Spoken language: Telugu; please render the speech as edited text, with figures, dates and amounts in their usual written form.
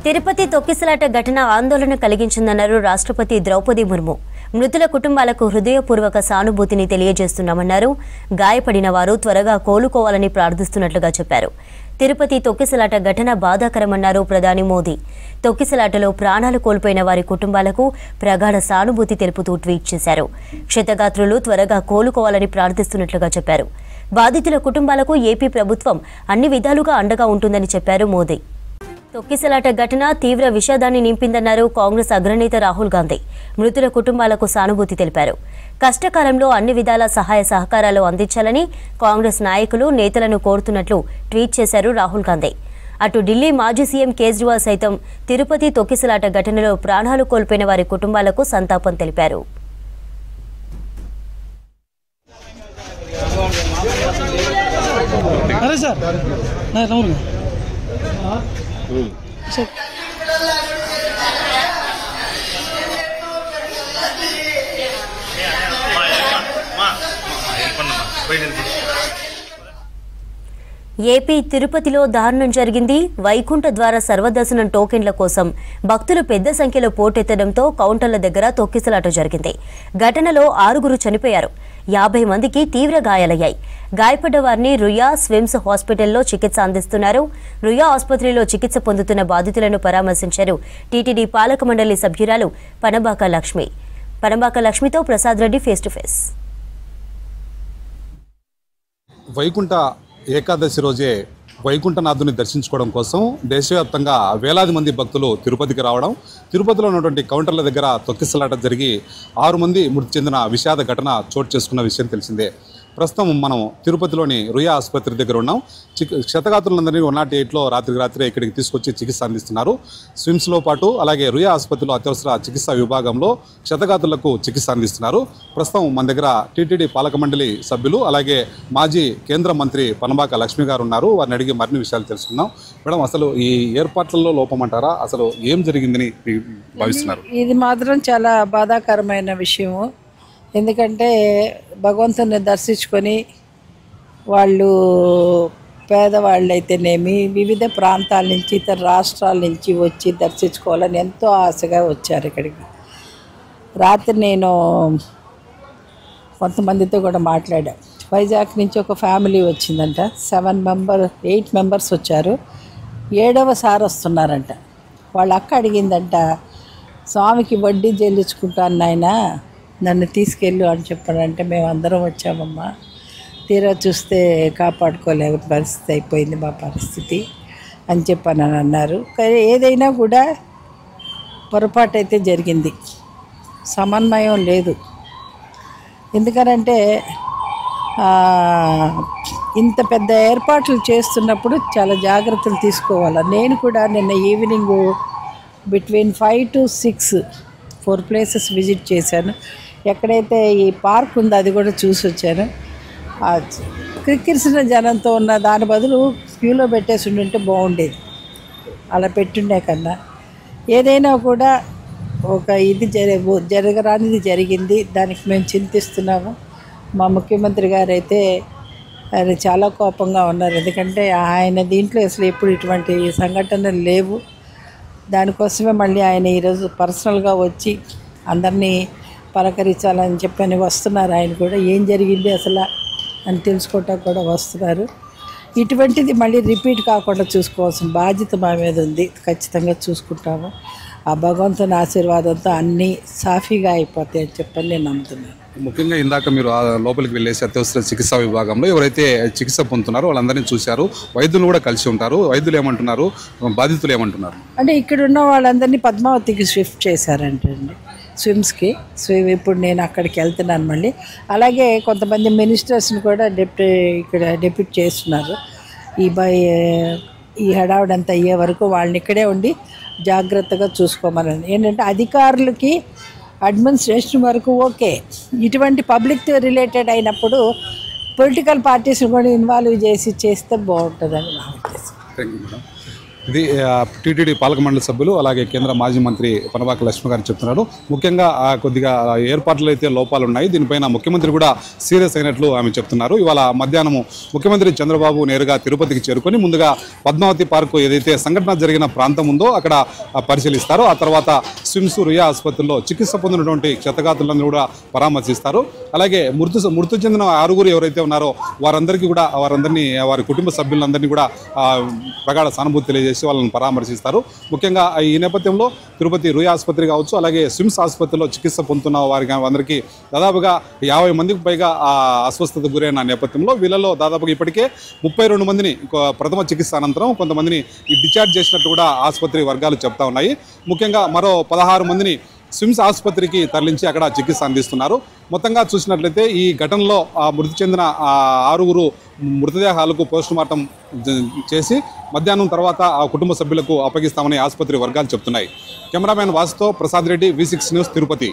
తిరుపతి తొక్కిసలాట ఘటన ఆందోళన కలిగించిందన్నారు రాష్ట్రపతి ద్రౌపది ముర్ము. మృతుల కుటుంబాలకు హృదయపూర్వక సానుభూతిని తెలియజేస్తున్నామన్నారు. గాయపడిన వారు త్వరగా కోలుకోవాలని ప్రార్థిస్తున్నట్లుగా చెప్పారు. తిరుపతి తొక్కిసలాట ఘటన బాధాకరమన్నారు ప్రధాని మోదీ. తొక్కిసలాటలో ప్రాణాలు కోల్పోయిన వారి కుటుంబాలకు ప్రగాఢ సానుభూతి తెలుపుతూ ట్వీట్ చేశారు. క్షతగాత్రులు త్వరగా కోలుకోవాలని ప్రార్థిస్తున్నట్లుగా చెప్పారు. బాధితుల కుటుంబాలకు ఏపీ ప్రభుత్వం అన్ని విధాలుగా అండగా ఉంటుందని చెప్పారు మోదీ. తొక్కిసలాట ఘటన తీవ్ర విషాదాన్ని నింపిందన్నారు కాంగ్రెస్ అగ్రనేత రాహుల్ గాంధీ. మృతుల కుటుంబాలకు సానుభూతి తెలిపారు. కష్టకాలంలో అన్ని విధాల సహాయ సహకారాలు అందించాలని కాంగ్రెస్ నాయకులు నేతలను కోరుతున్నట్లు ట్వీట్ చేశారు రాహుల్ గాంధీ. అటు ఢిల్లీ మాజీ సీఎం కేజ్రీవాల్ సైతం తిరుపతి తొక్కిసలాట ఘటనలో ప్రాణాలు కోల్పోయిన వారి కుటుంబాలకు సంతాపం తెలిపారు. ఏపీ తిరుపతిలో దారుణం జరిగింది. వైకుంఠ ద్వార సర్వదర్శనం టోకెన్ల కోసం భక్తులు పెద్ద సంఖ్యలో పోటెత్తడంతో కౌంటర్ల దగ్గర తొక్కిసలాట జరిగింది. ఘటనలో 6 చనిపోయారు. 50 మందికి తీవ్ర గాయాలయ్యాయి. గాయపడ్డ వారిని రుయా స్విమ్స్ హాస్పిటల్లో చికిత్స అందిస్తున్నారు. రుయా ఆసుపత్రిలో చికిత్స పొందుతున్న బాధితులను పరామర్శించారు టీటీడీ పాలక మండలి సభ్యురాలు పనబాక లక్ష్మితో Prasad Reddy face to face. Vaikuntha Ekadashi రోజే వైకుంఠనాథుని దర్శించుకోవడం కోసం దేశవ్యాప్తంగా వేలాది మంది భక్తులు తిరుపతికి రావడం, తిరుపతిలో ఉన్నటువంటి కౌంటర్ల దగ్గర తొక్కిసలాట జరిగి 6 మంది మృతి చెందిన విషాద ఘటన చోటు చేసుకున్న విషయం తెలిసిందే. ప్రస్తుతం మనం తిరుపతిలోని రుయా ఆసుపత్రి దగ్గర ఉన్నాం. క్షతగాత్రులందరినీ 108లో రాత్రే ఇక్కడికి తీసుకొచ్చి చికిత్స అందిస్తున్నారు. స్విమ్స్లో పాటు అలాగే రుయా ఆసుపత్రిలో అత్యవసర చికిత్సా విభాగంలో క్షతగాత్రులకు చికిత్స అందిస్తున్నారు. ప్రస్తుతం మన దగ్గర టీటీడీ పాలక మండలి సభ్యులు అలాగే మాజీ కేంద్ర మంత్రి పనబాక లక్ష్మి గారు ఉన్నారు. వారిని అడిగి మరిన్ని విషయాలు తెలుసుకుందాం. మేడం, అసలు ఈ ఏర్పాట్లలో లోపమంటారా? అసలు ఏం జరిగిందని భావిస్తున్నారు? ఇది మాత్రం చాలా బాధాకరమైన విషయము. ఎందుకంటే భగవంతుని దర్శించుకొని వాళ్ళు పేదవాళ్ళైతేనేమి వివిధ ప్రాంతాల నుంచి ఇతర రాష్ట్రాల నుంచి వచ్చి దర్శించుకోవాలని ఎంతో ఆశగా వచ్చారు ఇక్కడికి. రాత్రి నేను కొంతమందితో కూడా మాట్లాడాను. వైజాగ్ నుంచి ఒక ఫ్యామిలీ వచ్చిందంట. 8 మెంబర్స్ వచ్చారు. 7వ సారి వస్తున్నారంట. వాళ్ళ అక్క అడిగిందంట, స్వామికి వడ్డీ చెల్లించుకుంటాను నాయన, నన్ను తీసుకెళ్ళు అని చెప్పాడంటే మేము అందరం వచ్చామమ్మా. తీరా చూస్తే కాపాడుకోలేక పరిస్థితి అయిపోయింది మా పరిస్థితి అని చెప్పని అన్నారు. కానీ ఏదైనా కూడా పొరపాటు అయితే జరిగింది, సమన్వయం లేదు. ఎందుకనంటే ఇంత పెద్ద ఏర్పాట్లు చేస్తున్నప్పుడు చాలా జాగ్రత్తలు తీసుకోవాలి. నేను కూడా నిన్న evening between 5 to 6 4 places visit చేశాను. ఎక్కడైతే ఈ పార్క్ ఉందో అది కూడా చూసి వచ్చాను. క్రిక్కిరిసిన జనంతో ఉన్న దాని బదులు క్యూలో పెట్టేసి ఉంటే బాగుండేది. అలా పెట్టుండే కన్నా ఏదైనా కూడా ఒక ఇది జరగరానిది జరిగింది. దానికి మేము చింతిస్తున్నాము. మా ముఖ్యమంత్రి గారు అయితే ఆయన చాలా కోపంగా ఉన్నారు. ఎందుకంటే ఆయన దీంట్లో అసలు ఎప్పుడు ఇటువంటి సంఘటనలు లేవు. దానికోసమే మళ్ళీ ఆయన ఈరోజు పర్సనల్గా వచ్చి అందరినీ పలకరించాలని చెప్పని వస్తున్నారు. ఆయన కూడా ఏం జరిగింది అసలు అని తెలుసుకోవటానికి కూడా వస్తున్నారు. ఇటువంటిది మళ్ళీ రిపీట్ కాకుండా చూసుకోవాల్సిన బాధ్యత మా మీద ఉంది. ఖచ్చితంగా చూసుకుంటాము. ఆ భగవంతుని ఆశీర్వాదంతో అన్నీ సాఫీగా అయిపోతాయి అని చెప్పని నేను నమ్ముతున్నాను. ముఖ్యంగా ఇందాక మీరు లోపలికి వెళ్ళేసి అత్యవసర చికిత్సా విభాగంలో ఎవరైతే చికిత్స పొందుతున్నారో వాళ్ళందరినీ చూశారు. వైద్యులు కూడా కలిసి ఉంటారు. వైద్యులు ఏమంటున్నారు, బాధితులు ఏమంటున్నారు? అంటే ఇక్కడ ఉన్న వాళ్ళందరినీ పద్మావతికి షిఫ్ట్ చేశారంటండి, స్విమ్స్కి. ఇప్పుడు నేను అక్కడికి వెళ్తున్నాను మళ్ళీ. అలాగే కొంతమంది మినిస్టర్స్ని కూడా డెప్యూట్ చేస్తున్నారు. ఈ హడావుడంతా అయ్యే వరకు వాళ్ళని ఇక్కడే ఉండి జాగ్రత్తగా చూసుకోమని. ఏంటంటే అధికారులకి అడ్మినిస్ట్రేషన్ వరకు ఓకే, ఇటువంటి పబ్లిక్ రిలేటెడ్ అయినప్పుడు పొలిటికల్ పార్టీస్ని కూడా ఇన్వాల్వ్ చేస్తే బాగుంటుందని నా ఉద్దేశం. Thank you madam. ఇది టీటీడీ పాలక మండలి సభ్యులు అలాగే కేంద్ర మాజీ మంత్రి పనబాక లక్ష్మి గారు చెప్తున్నారు. ముఖ్యంగా కొద్దిగా ఏర్పాట్లు అయితే లోపాలు ఉన్నాయి. దీనిపైన ముఖ్యమంత్రి కూడా సీరియస్ అయినట్లు ఆమె చెప్తున్నారు. ఇవాళ మధ్యాహ్నం ముఖ్యమంత్రి చంద్రబాబు నేరుగా తిరుపతికి చేరుకొని ముందుగా పద్మావతి పార్కు ఏదైతే సంఘటన జరిగిన ప్రాంతం ఉందో అక్కడ పరిశీలిస్తారు. ఆ తర్వాత స్విమ్స్ రుయా ఆసుపత్రిలో చికిత్స పొందినటువంటి క్షతగాతులను కూడా పరామర్శిస్తారు. అలాగే మృతి చెందిన 6 ఎవరైతే ఉన్నారో వారందరినీ వారి కుటుంబ సభ్యులందరినీ కూడా ప్రగాఢ సానుభూతి తెలియజేసి వాళ్ళని పరామర్శిస్తారు. ముఖ్యంగా ఈ నేపథ్యంలో తిరుపతి రుయా ఆసుపత్రి కావచ్చు, అలాగే స్విమ్స్ ఆసుపత్రిలో చికిత్స పొందుతున్న వారికి అందరికీ దాదాపుగా 50 మందికి పైగా అస్వస్థతకు గురైన నేపథ్యంలో వీళ్ళలో దాదాపుగా ఇప్పటికే 32 మందిని ప్రథమ చికిత్స అనంతరం కొంతమందిని డిశ్చార్జ్ చేసినట్టు కూడా ఆసుపత్రి వర్గాలు చెప్తా ఉన్నాయి. ముఖ్యంగా మరో 16 మందిని స్విమ్స్ ఆసుపత్రికి తరలించి అక్కడ చికిత్స అందిస్తున్నారు. మొత్తంగా చూసినట్లయితే ఈ ఘటనలో మృతి చెందిన 6 మృతదేహాలకు పోస్టుమార్టం చేసి మధ్యాహ్నం తర్వాత ఆ కుటుంబ సభ్యులకు అప్పగిస్తామని ఆసుపత్రి వర్గాలు చెప్తున్నాయి. కెమెరామెన్ వాసుతో ప్రసాద్ రెడ్డి, V6 న్యూస్, తిరుపతి.